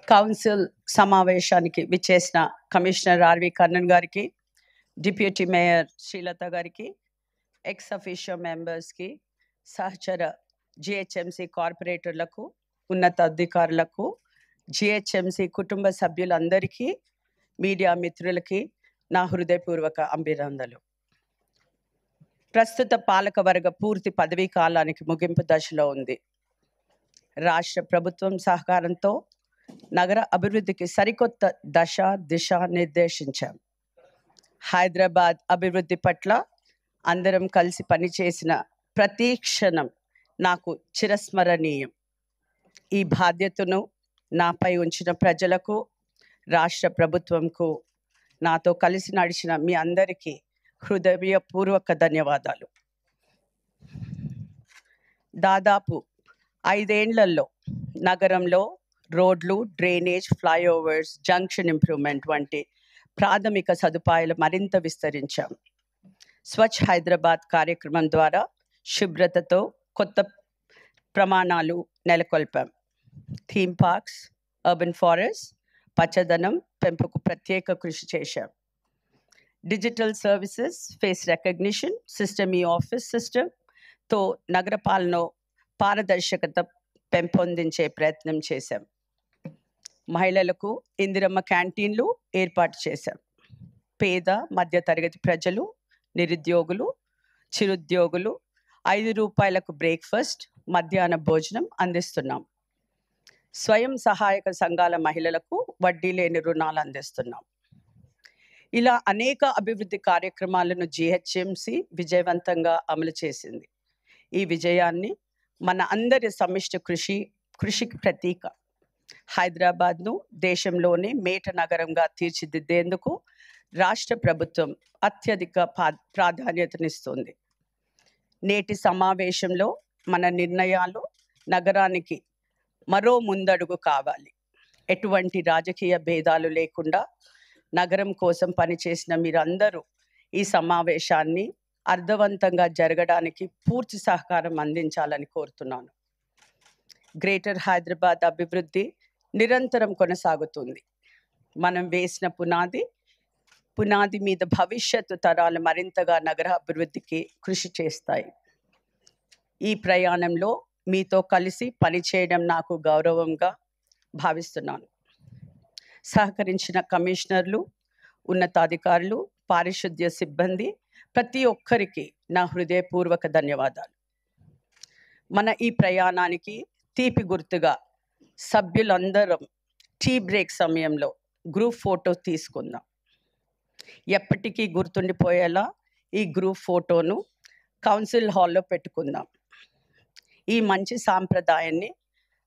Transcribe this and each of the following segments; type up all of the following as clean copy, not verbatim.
Council సమావేశానికి విచ్చేసిన commissioner RV Karnan గారికి, డిప్యూటీ మేయర్ శ్రీలత గారికి, ఎక్స్ అఫీషియో మెంబర్స్కి, సహచర జిహెచ్ఎంసి కార్పొరేటర్లకు, ఉన్నత అధికారులకు, జిహెచ్ఎంసి కుటుంబ సభ్యులందరికీ, మీడియా మిత్రులకి నా హృదయపూర్వక అభినందనలు. ప్రస్తుత పాలకవర్గ పూర్తి పదవీ కాలానికి ముగింపు దశలో ఉంది. రాష్ట్ర ప్రభుత్వం సహకారంతో నగర అభివృద్ధికి సరికొత్త దిశ నిర్దేశించాం. హైదరాబాద్ అభివృద్ధి పట్ల అందరం కలిసి పనిచేసిన ప్రతి క్షణం నాకు చిరస్మరణీయం. ఈ బాధ్యతను నాపై ఉంచిన ప్రజలకు, రాష్ట్ర ప్రభుత్వంకు, నాతో కలిసి నడిచిన మీ అందరికీ హృదయపూర్వక ధన్యవాదాలు. దాదాపు 5 ఏళ్లలో నగరంలో రోడ్లు, డ్రైనేజ్, ఫ్లైఓవర్స్, జంక్షన్ ఇంప్రూవ్మెంట్ వంటి ప్రాథమిక సదుపాయాలు మరింత విస్తరించాం. స్వచ్ఛ హైదరాబాద్ కార్యక్రమం ద్వారా శుభ్రతతో కొత్త ప్రమాణాలు నెలకొల్పాం. థీమ్ పార్క్స్, అర్బన్ ఫారెస్ట్, పచ్చదనం పెంపుకు ప్రత్యేక కృషి చేశాం. Digital services, face recognition system, ఈ ఆఫీస్ సిస్టమ్తో నగరపాలన పారదర్శకత పెంపొందించే ప్రయత్నం చేశాం. మహిళలకు ఇందిరమ్మ క్యాంటీన్లు ఏర్పాటు చేశాం. పేద మధ్యతరగతి ప్రజలు, నిరుద్యోగులు, చిరుద్యోగులు 5 రూపాయలకు బ్రేక్ఫాస్ట్, మధ్యాహ్న భోజనం అందిస్తున్నాం. స్వయం సహాయక సంఘాల మహిళలకు వడ్డీ లేని రుణాలు అందిస్తున్నాం. ఇలా అనేక అభివృద్ధి కార్యక్రమాలను జిహెచ్ఎంసి విజయవంతంగా అమలు చేసింది. ఈ విజయాన్ని మన అందరి సమిష్టి కృషికి ప్రతీక. హైదరాబాద్ను దేశంలోనే మేట నగరంగా తీర్చిదిద్దేందుకు రాష్ట్ర ప్రభుత్వం అత్యధిక ప్రాధాన్యతనిస్తుంది. నేటి సమావేశంలో మన నిర్ణయాలు నగరానికి మరో ముందడుగు కావాలి. ఎటువంటి రాజకీయ భేదాలు లేకుండా నగరం కోసం పనిచేసిన మీరందరూ ఈ సమావేశాన్ని అర్థవంతంగా జరగడానికి పూర్తి సహకారం అందించాలని కోరుతున్నాను. గ్రేటర్ హైదరాబాద్ అభివృద్ధి నిరంతరం కొనసాగుతుంది. మనం వేసిన పునాది మీద భవిష్యత్తు తరాలు మరింతగా నగర అభివృద్ధికి కృషి చేస్తాయి. ఈ ప్రయాణంలో మీతో కలిసి పనిచేయడం నాకు గౌరవంగా భావిస్తున్నాను. సహకరించిన కమిషనర్లు, ఉన్నతాధికారులు, పారిశుద్ధ్య సిబ్బంది ప్రతి ఒక్కరికి నా హృదయపూర్వక ధన్యవాదాలు. మన ఈ ప్రయాణానికి తీపి గుర్తుగా సభ్యులందరం టీ బ్రేక్ సమయంలో గ్రూప్ ఫోటో తీసుకుందాం. ఎప్పటికీ గుర్తుండిపోయేలా ఈ గ్రూప్ ఫోటోను కౌన్సిల్ హాల్లో పెట్టుకుందాం. ఈ మంచి సాంప్రదాయాన్ని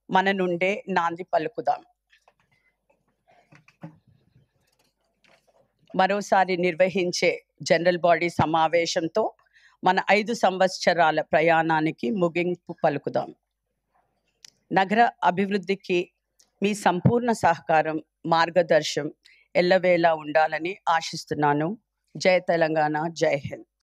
మన నుండే నాంది పలుకుదాం. మరోసారి నిర్వహించే జనరల్ బాడీ సమావేశంతో మన 5 సంవత్సరాల ప్రయాణానికి ముగింపు పలుకుదాం. నగర అభివృద్ధికి మీ సంపూర్ణ సహకారం, మార్గదర్శనం ఎల్లవేళలా ఉండాలని ఆశిస్తున్నాను. జై తెలంగాణ, జై హింద్.